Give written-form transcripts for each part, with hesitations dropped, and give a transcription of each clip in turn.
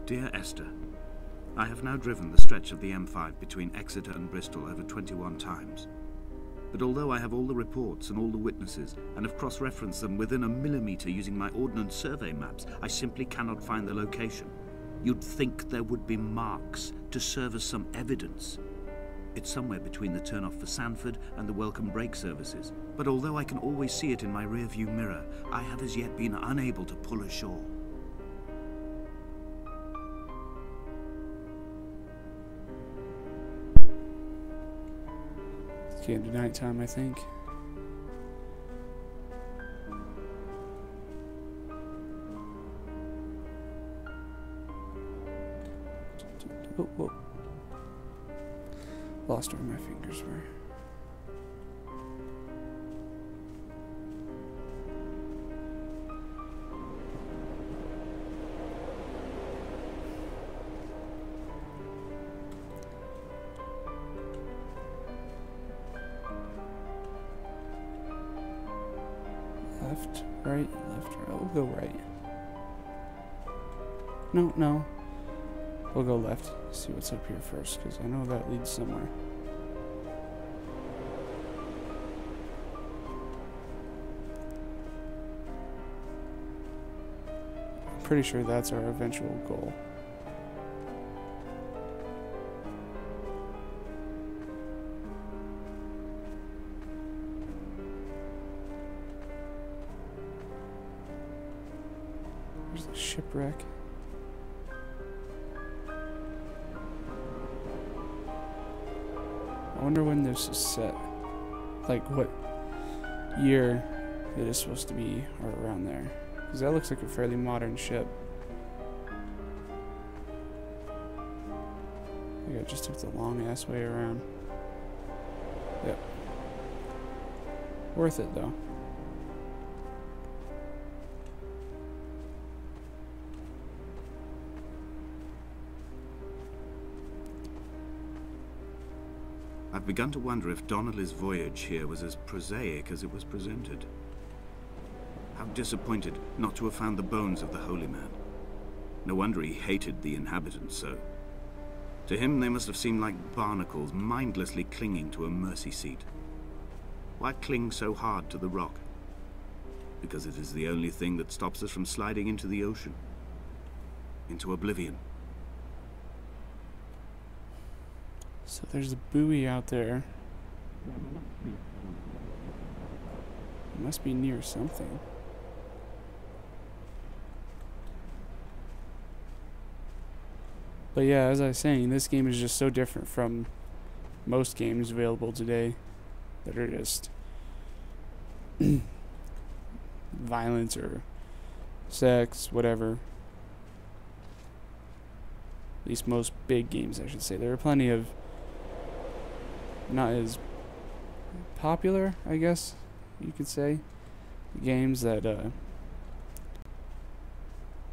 Dear Esther, I have now driven the stretch of the M5 between Exeter and Bristol over 21 times. But although I have all the reports and all the witnesses, and have cross-referenced them within a millimetre using my Ordnance Survey maps, I simply cannot find the location. You'd think there would be marks to serve as some evidence. It's somewhere between the turn-off for Sanford and the welcome brake services, but although I can always see it in my rear-view mirror, I have as yet been unable to pull ashore. It's getting to nighttime, I think. Oh, whoa. Lost where my fingers were. Left, right. We'll go right. No. We'll go left. See what's up here first, because I know that leads somewhere. I'm pretty sure that's our eventual goal. There's the shipwreck. I wonder when this is set. Like what year it is supposed to be, or around there. Because that looks like a fairly modern ship. I think I just took the long ass way around. Yep. Worth it though. I've begun to wonder if Donnelly's voyage here was as prosaic as it was presented. How disappointed not to have found the bones of the holy man. No wonder he hated the inhabitants so. To him they must have seemed like barnacles mindlessly clinging to a mercy seat. Why cling so hard to the rock? Because it is the only thing that stops us from sliding into the ocean. Into oblivion. So there's a buoy out there. It must be near something. But yeah, as I was saying, this game is just so different from most games available today that are just violence or sex, whatever. At least most big games, I should say. There are plenty of not as popular, I guess you could say, games that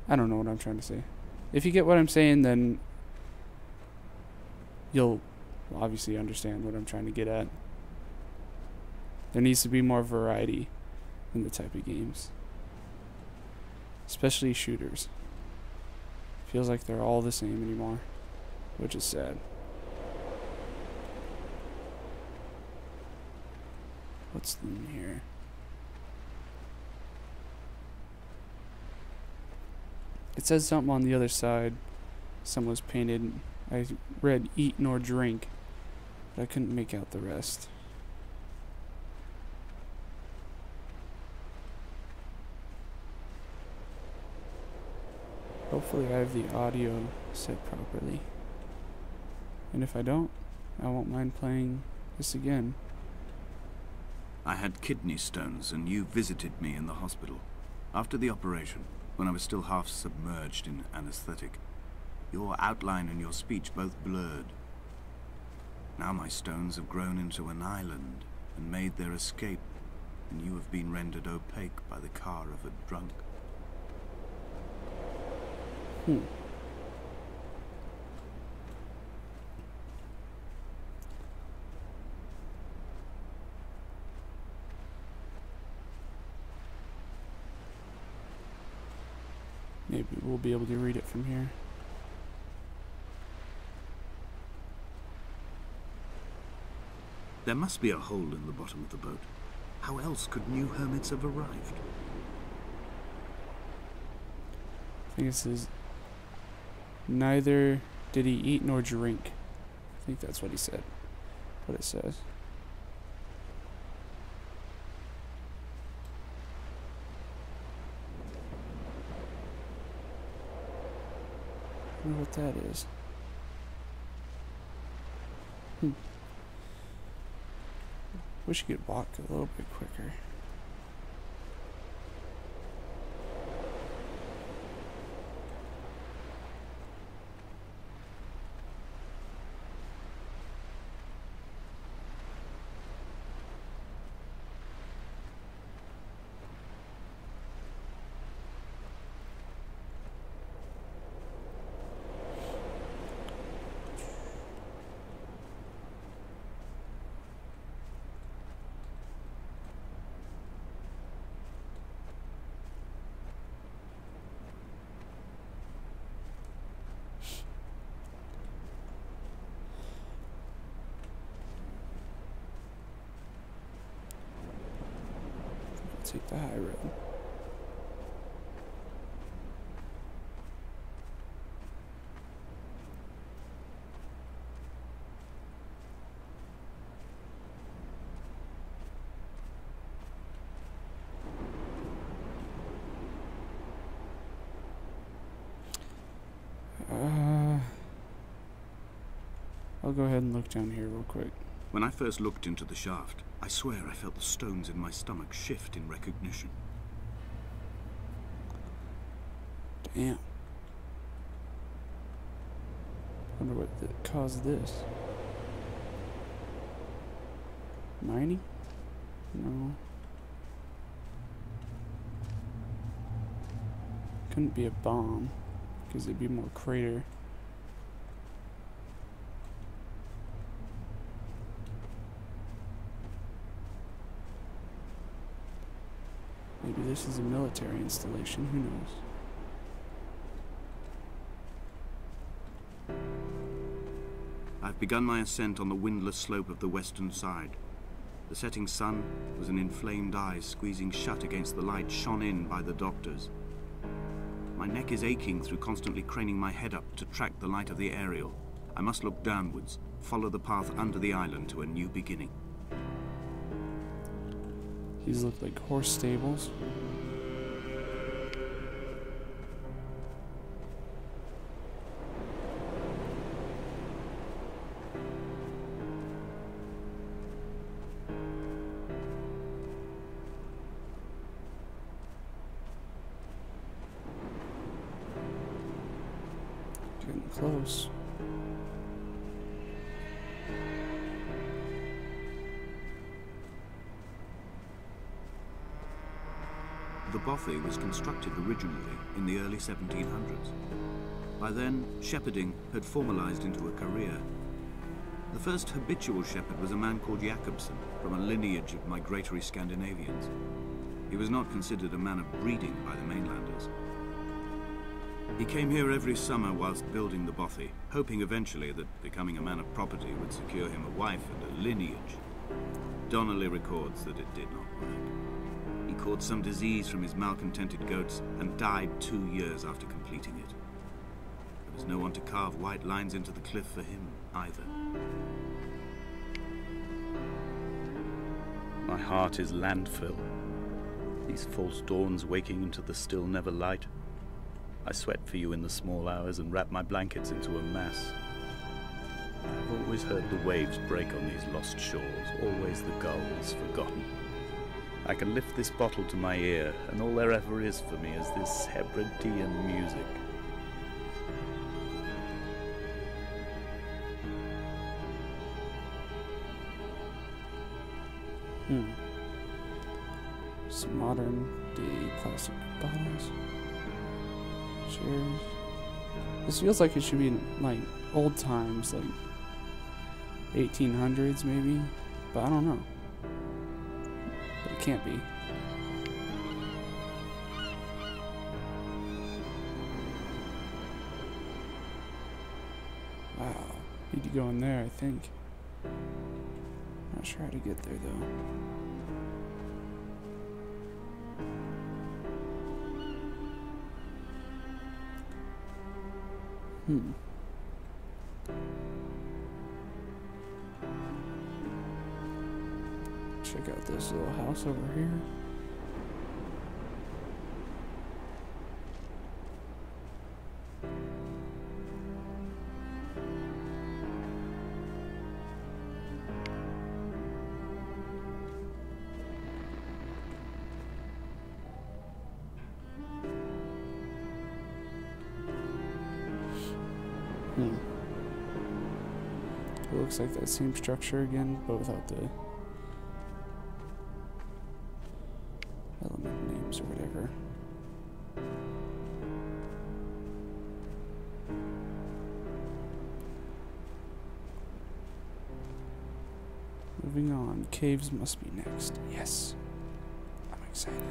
I don't know what I'm trying to say. If you get what I'm saying, then you'll obviously understand what I'm trying to get at. There needs to be more variety in the type of games, especially shooters. Feels like they're all the same anymore, which is sad. What's in here? It says something on the other side. Someone's painted. I read eat nor drink, but I couldn't make out the rest. Hopefully I have the audio set properly. And if I don't, I won't mind playing this again. I had kidney stones and you visited me in the hospital. After the operation, when I was still half submerged in anesthetic, your outline and your speech both blurred. Now my stones have grown into an island and made their escape, and you have been rendered opaque by the car of a drunk. Maybe we'll be able to read it from here. There must be a hole in the bottom of the boat. How else could new hermits have arrived? I think it says, neither did he eat nor drink. I think that's what he said. What it says. I wonder what that is. Wish you could walk a little bit quicker. Take the high road. I'll go ahead and look down here real quick. When I first looked into the shaft, I swear I felt the stones in my stomach shift in recognition. Damn. Wonder what caused this. Mining? No. Couldn't be a bomb, because it'd be more crater. Maybe this is a military installation, who knows? I've begun my ascent on the windless slope of the western side. The setting sun was an inflamed eye squeezing shut against the light shone in by the doctors. My neck is aching through constantly craning my head up to track the light of the aerial. I must look downwards, follow the path under the island to a new beginning. These look like horse stables. Getting close. The bothy was constructed originally in the early 1700s. By then, shepherding had formalized into a career. The first habitual shepherd was a man called Jakobsen, from a lineage of migratory Scandinavians. He was not considered a man of breeding by the mainlanders. He came here every summer whilst building the bothy, hoping eventually that becoming a man of property would secure him a wife and a lineage. Donnelly records that it did not work. He caught some disease from his malcontented goats and died 2 years after completing it. There was no one to carve white lines into the cliff for him, either. My heart is landfill. These false dawns waking into the still never light. I sweat for you in the small hours and wrap my blankets into a mass. I've always heard the waves break on these lost shores, always the gulls forgotten. I can lift this bottle to my ear, and all there ever is for me is this Hebridean music. Some modern day plastic bottles. Chairs. This feels like it should be in, like, old times, like 1800s maybe, but I don't know. But it can't be. Wow. Need to go in there, I think. Not sure how to get there though. Check out this little house over here. It looks like that same structure again, but without the element names or whatever. Moving on, caves must be next. Yes, I'm excited.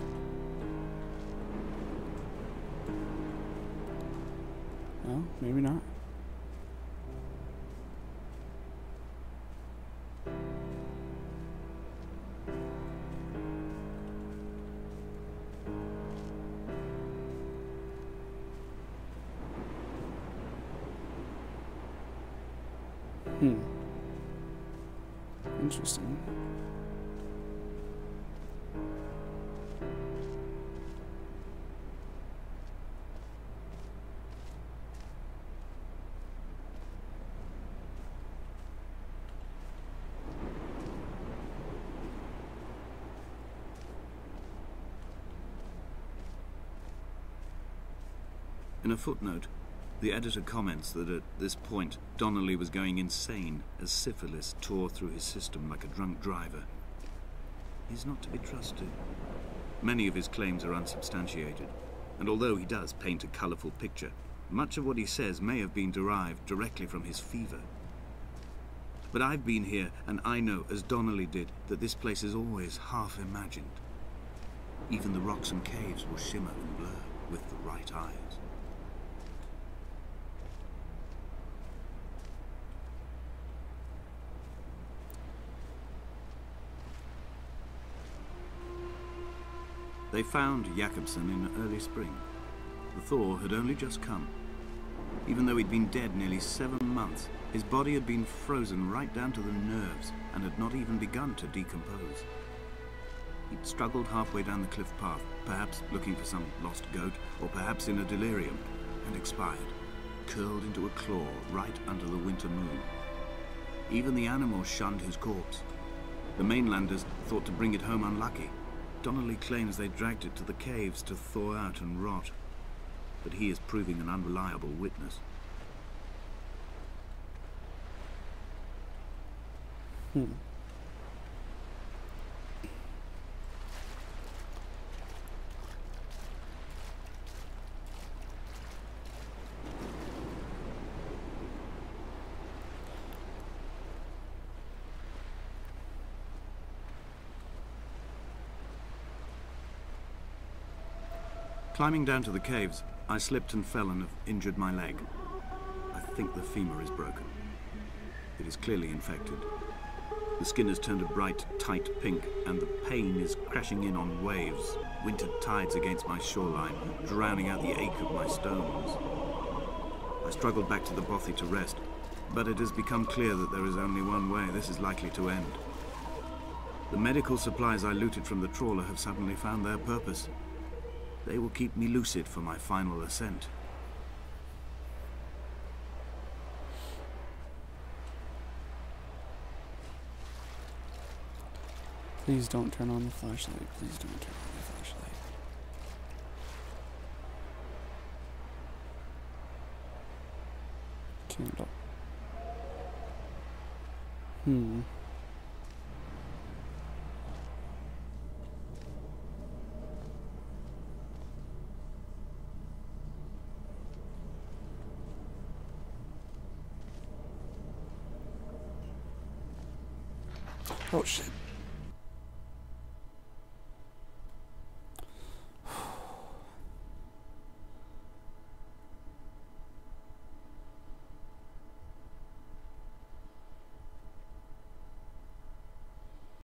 Well, maybe not. Interesting. In a footnote, the editor comments that at this point, Donnelly was going insane as syphilis tore through his system like a drunk driver. He's not to be trusted. Many of his claims are unsubstantiated, and although he does paint a colourful picture, much of what he says may have been derived directly from his fever. But I've been here, and I know, as Donnelly did, that this place is always half imagined. Even the rocks and caves will shimmer and blur with the right eyes. They found Jakobsen in early spring. The thaw had only just come. Even though he'd been dead nearly 7 months, his body had been frozen right down to the nerves and had not even begun to decompose. He'd struggled halfway down the cliff path, perhaps looking for some lost goat, or perhaps in a delirium, and expired, curled into a claw right under the winter moon. Even the animals shunned his corpse. The mainlanders thought to bring it home unlucky. Donnelly claims they dragged it to the caves to thaw out and rot, but he is proving an unreliable witness. Climbing down to the caves, I slipped and fell and have injured my leg. I think the femur is broken. It is clearly infected. The skin has turned a bright, tight pink, and the pain is crashing in on waves, winter tides against my shoreline, drowning out the ache of my stones. I struggled back to the bothy to rest, but it has become clear that there is only one way this is likely to end. The medical supplies I looted from the trawler have suddenly found their purpose. They will keep me lucid for my final ascent. Please don't turn on the flashlight. Please don't turn on the flashlight. Candle. Oh shit.